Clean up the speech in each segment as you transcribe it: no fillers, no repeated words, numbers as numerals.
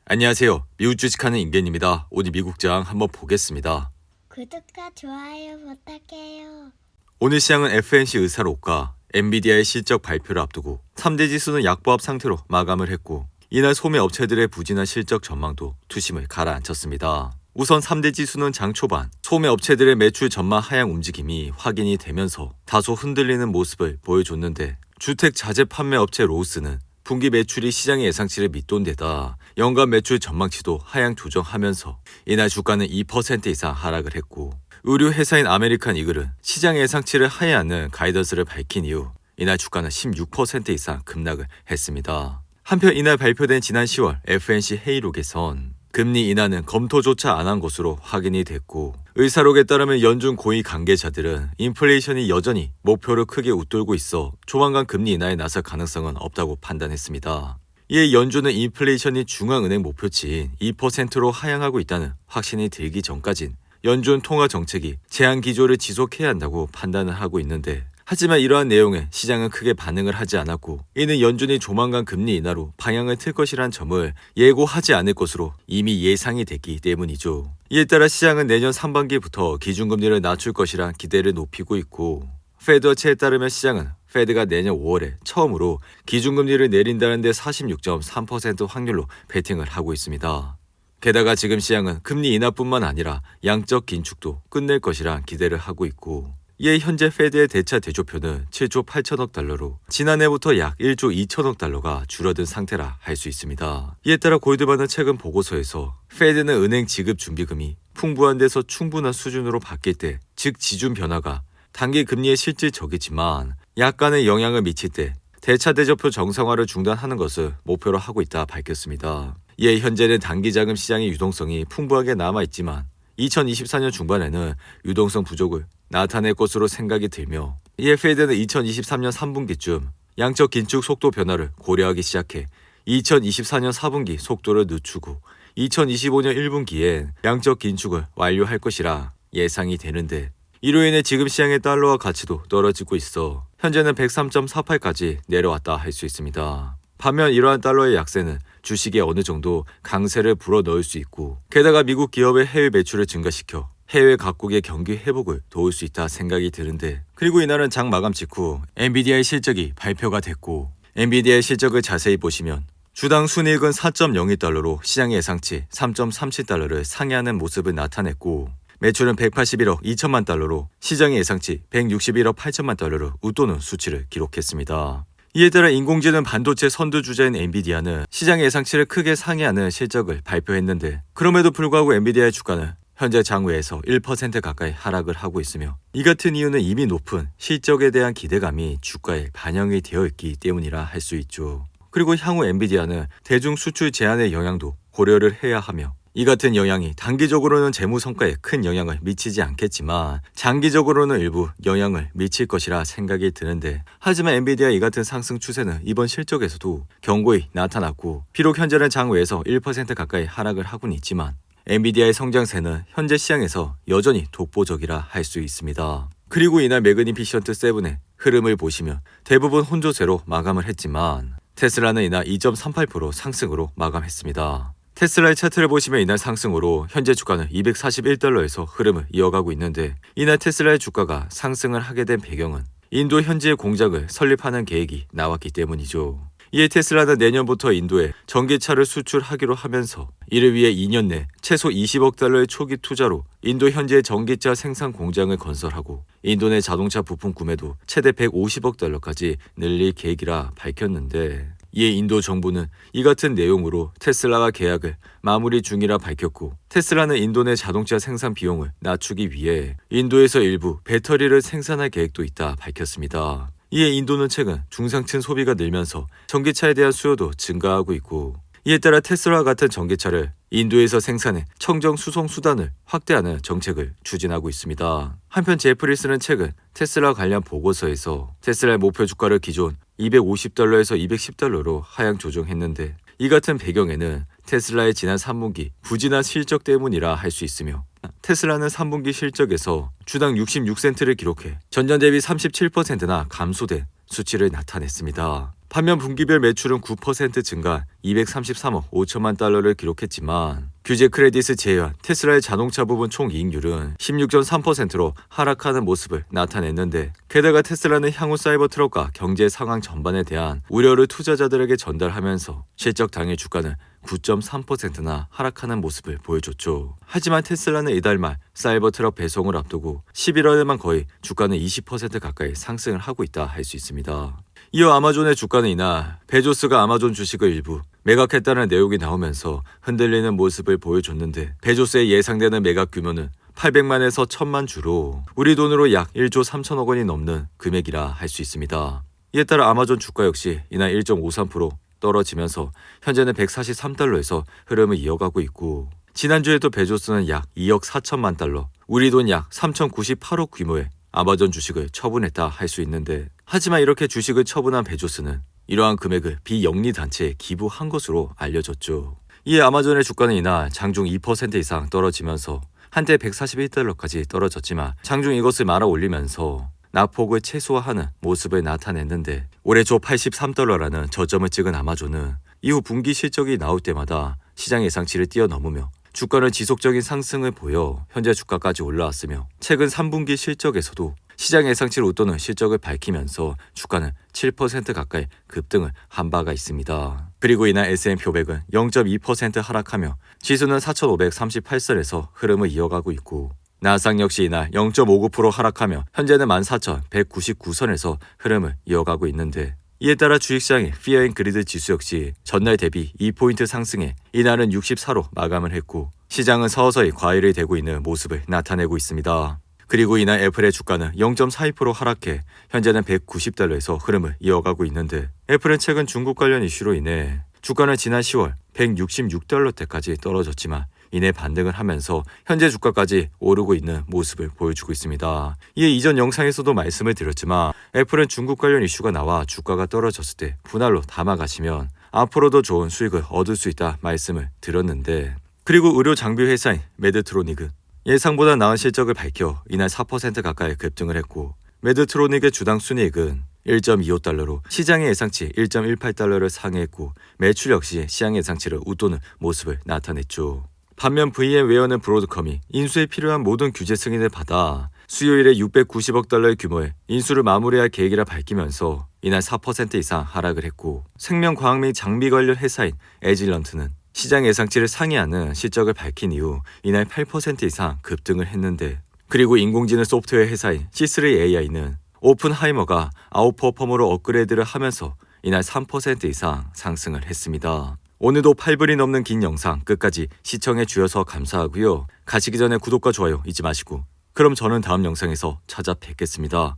안녕하세요. 미국 주식하는 임gen입니다. 오늘 미국장 한번 보겠습니다. 구독과 좋아요 부탁해요. 오늘 시장은 FNC 의사록과 엔비디아의 실적 발표를 앞두고 3대 지수는 약보합 상태로 마감을 했고, 이날 소매 업체들의 부진한 실적 전망도 투심을 가라앉혔습니다. 우선 3대 지수는 장 초반 소매 업체들의 매출 전망 하향 움직임이 확인이 되면서 다소 흔들리는 모습을 보여줬는데, 주택 자재 판매 업체 로우스는 분기 매출이 시장의 예상치를 밑돈 데다 연간 매출 전망치도 하향 조정하면서 이날 주가는 2% 이상 하락을 했고, 의류 회사인 아메리칸 이글은 시장 예상치를 하회하는 가이던스를 밝힌 이후 이날 주가는 16% 이상 급락을 했습니다. 한편 이날 발표된 지난 10월 FNC 회의록에선 금리 인하는 검토조차 안 한 것으로 확인이 됐고, 의사록에 따르면 연준 고위 관계자들은 인플레이션이 여전히 목표를 크게 웃돌고 있어 조만간 금리 인하에 나설 가능성은 없다고 판단했습니다. 이에 연준은 인플레이션이 중앙은행 목표치인 2%로 하향하고 있다는 확신이 들기 전까진 연준 통화 정책이 제한 기조를 지속해야 한다고 판단을 하고 있는데, 하지만 이러한 내용에 시장은 크게 반응을 하지 않았고, 이는 연준이 조만간 금리 인하로 방향을 틀 것이란 점을 예고하지 않을 것으로 이미 예상이 됐기 때문이죠. 이에 따라 시장은 내년 상반기부터 기준금리를 낮출 것이란 기대를 높이고 있고, 페드워치에 따르면 시장은 페드가 내년 5월에 처음으로 기준금리를 내린다는 데 46.3% 확률로 베팅을 하고 있습니다. 게다가 지금 시장은 금리 인하뿐만 아니라 양적 긴축도 끝낼 것이란 기대를 하고 있고, 이에 현재 페드의 대차 대조표는 7조 8천억 달러로 지난해부터 약 1조 2천억 달러가 줄어든 상태라 할 수 있습니다. 이에 따라 골드만은 최근 보고서에서 페드는 은행 지급 준비금이 풍부한 데서 충분한 수준으로 바뀔 때, 즉 지준 변화가 단기 금리에 실질적이지만 약간의 영향을 미칠 때 대차 대조표 정상화를 중단하는 것을 목표로 하고 있다 밝혔습니다. 이에 현재는 단기 자금 시장의 유동성이 풍부하게 남아있지만 2024년 중반에는 유동성 부족을 나타낼 것으로 생각이 들며, 이에 페드는 2023년 3분기쯤 양적 긴축 속도 변화를 고려하기 시작해 2024년 4분기 속도를 늦추고 2025년 1분기엔 양적 긴축을 완료할 것이라 예상이 되는데, 이로 인해 지금 시장의 달러화 가치도 떨어지고 있어 현재는 103.48까지 내려왔다 할 수 있습니다. 반면 이러한 달러의 약세는 주식에 어느 정도 강세를 불어넣을 수 있고, 게다가 미국 기업의 해외 매출을 증가시켜 해외 각국의 경기 회복을 도울 수 있다 생각이 드는데, 그리고 이날은 장 마감 직후 엔비디아의 실적이 발표가 됐고, 엔비디아의 실적을 자세히 보시면 주당 순이익은 4.02달러로 시장의 예상치 3.37달러를 상회하는 모습을 나타냈고, 매출은 181억 2천만 달러로 시장의 예상치 161억 8천만 달러로 웃도는 수치를 기록했습니다. 이에 따라 인공지능 반도체 선두주자인 엔비디아는 시장의 예상치를 크게 상회하는 실적을 발표했는데, 그럼에도 불구하고 엔비디아의 주가는 현재 장외에서 1% 가까이 하락을 하고 있으며, 이 같은 이유는 이미 높은 실적에 대한 기대감이 주가에 반영이 되어 있기 때문이라 할 수 있죠. 그리고 향후 엔비디아는 대중 수출 제한의 영향도 고려를 해야 하며, 이 같은 영향이 단기적으로는 재무 성과에 큰 영향을 미치지 않겠지만 장기적으로는 일부 영향을 미칠 것이라 생각이 드는데, 하지만 엔비디아 이 같은 상승 추세는 이번 실적에서도 견고히 나타났고, 비록 현재는 장외에서 1% 가까이 하락을 하고는 있지만 엔비디아의 성장세는 현재 시장에서 여전히 독보적이라 할 수 있습니다. 그리고 이날 매그니피션트 7의 흐름을 보시면 대부분 혼조세로 마감을 했지만 테슬라는 이날 2.38% 상승으로 마감했습니다. 테슬라의 차트를 보시면 이날 상승으로 현재 주가는 241달러에서 흐름을 이어가고 있는데, 이날 테슬라의 주가가 상승을 하게 된 배경은 인도 현지의 공장을 설립하는 계획이 나왔기 때문이죠. 이에 테슬라는 내년부터 인도에 전기차를 수출하기로 하면서 이를 위해 2년 내 최소 20억 달러의 초기 투자로 인도 현지의 전기차 생산 공장을 건설하고 인도 내 자동차 부품 구매도 최대 150억 달러까지 늘릴 계획이라 밝혔는데, 이에 인도 정부는 이 같은 내용으로 테슬라와 계약을 마무리 중이라 밝혔고, 테슬라는 인도 내 자동차 생산 비용을 낮추기 위해 인도에서 일부 배터리를 생산할 계획도 있다 밝혔습니다. 이에 인도는 최근 중상층 소비가 늘면서 전기차에 대한 수요도 증가하고 있고, 이에 따라 테슬라와 같은 전기차를 인도에서 생산해 청정 수송 수단을 확대하는 정책을 추진하고 있습니다. 한편 제프리스는 최근 테슬라 관련 보고서에서 테슬라의 목표 주가를 기존 250달러에서 210달러로 하향 조정했는데, 이 같은 배경에는 테슬라의 지난 3분기 부진한 실적 때문이라 할 수 있으며, 테슬라는 3분기 실적에서 주당 66센트를 기록해 전년 대비 37%나 감소된 수치를 나타냈습니다. 반면 분기별 매출은 9% 증가 233억 5천만 달러를 기록했지만 규제 크레딧을 제외한 테슬라의 자동차 부분 총이익률은 16.3%로 하락하는 모습을 나타냈는데, 게다가 테슬라는 향후 사이버 트럭과 경제 상황 전반에 대한 우려를 투자자들에게 전달하면서 실적 당일 주가는 9.3%나 하락하는 모습을 보여줬죠. 하지만 테슬라는 이달 말 사이버 트럭 배송을 앞두고 11월에만 거의 주가는 20% 가까이 상승을 하고 있다 할 수 있습니다. 이어 아마존의 주가는 이날 베조스가 아마존 주식을 일부 매각했다는 내용이 나오면서 흔들리는 모습을 보여줬는데, 베조스의 예상되는 매각 규모는 800만에서 1000만 주로 우리 돈으로 약 1조 3천억 원이 넘는 금액이라 할 수 있습니다. 이에 따라 아마존 주가 역시 이날 1.53% 떨어지면서 현재는 143달러에서 흐름을 이어가고 있고, 지난주에도 베조스는 약 2억 4천만 달러, 우리 돈 약 3,098억 규모의 아마존 주식을 처분했다 할 수 있는데, 하지만 이렇게 주식을 처분한 베조스는 이러한 금액을 비영리 단체에 기부한 것으로 알려졌죠. 이에 아마존의 주가는 이날 장중 2% 이상 떨어지면서 한때 141달러까지 떨어졌지만 장중 이것을 말아 올리면서 낙폭을 최소화하는 모습을 나타냈는데, 올해 초 83달러라는 저점을 찍은 아마존은 이후 분기 실적이 나올 때마다 시장 예상치를 뛰어넘으며 주가는 지속적인 상승을 보여 현재 주가까지 올라왔으며, 최근 3분기 실적에서도 시장 예상치를 웃도는 실적을 밝히면서 주가는 7% 가까이 급등을 한 바가 있습니다. 그리고 이날 S&P 500은 0.2% 하락하며 지수는 4,538선에서 흐름을 이어가고 있고, 나스닥 역시 이날 0.59% 하락하며 현재는 14,199선에서 흐름을 이어가고 있는데, 이에 따라 주식시장의 피어 앤 그리드 지수 역시 전날 대비 2포인트 상승해 이날은 64로 마감을 했고, 시장은 서서히 과열이 되고 있는 모습을 나타내고 있습니다. 그리고 이날 애플의 주가는 0.42% 하락해 현재는 190달러에서 흐름을 이어가고 있는데, 애플은 최근 중국 관련 이슈로 인해 주가는 지난 10월 166달러대까지 떨어졌지만 이내 반등을 하면서 현재 주가까지 오르고 있는 모습을 보여주고 있습니다. 이에 이전 영상에서도 말씀을 드렸지만 애플은 중국 관련 이슈가 나와 주가가 떨어졌을 때 분할로 담아가시면 앞으로도 좋은 수익을 얻을 수 있다 말씀을 드렸는데, 그리고 의료 장비 회사인 메드트로닉은 예상보다 나은 실적을 밝혀 이날 4% 가까이 급등을 했고, 메드트로닉의 주당 순이익은 1.25달러로 시장의 예상치 1.18달러를 상회했고, 매출 역시 시장 예상치를 웃도는 모습을 나타냈죠. 반면 VM웨어는 브로드컴이 인수에 필요한 모든 규제 승인을 받아 수요일에 690억 달러의 규모의 인수를 마무리할 계획이라 밝히면서 이날 4% 이상 하락을 했고, 생명과학 및 장비 관련 회사인 에질런트는 시장 예상치를 상회하는 실적을 밝힌 이후 이날 8% 이상 급등을 했는데, 그리고 인공지능 소프트웨어 회사인 C3AI는 오픈하이머가 아웃퍼폼으로 업그레이드를 하면서 이날 3% 이상 상승을 했습니다. 오늘도 8분이 넘는 긴 영상 끝까지 시청해 주셔서 감사하고요. 가시기 전에 구독과 좋아요 잊지 마시고, 그럼 저는 다음 영상에서 찾아뵙겠습니다.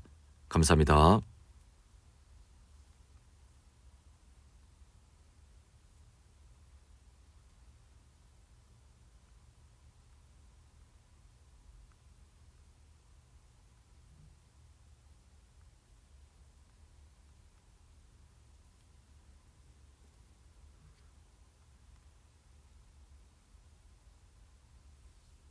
감사합니다.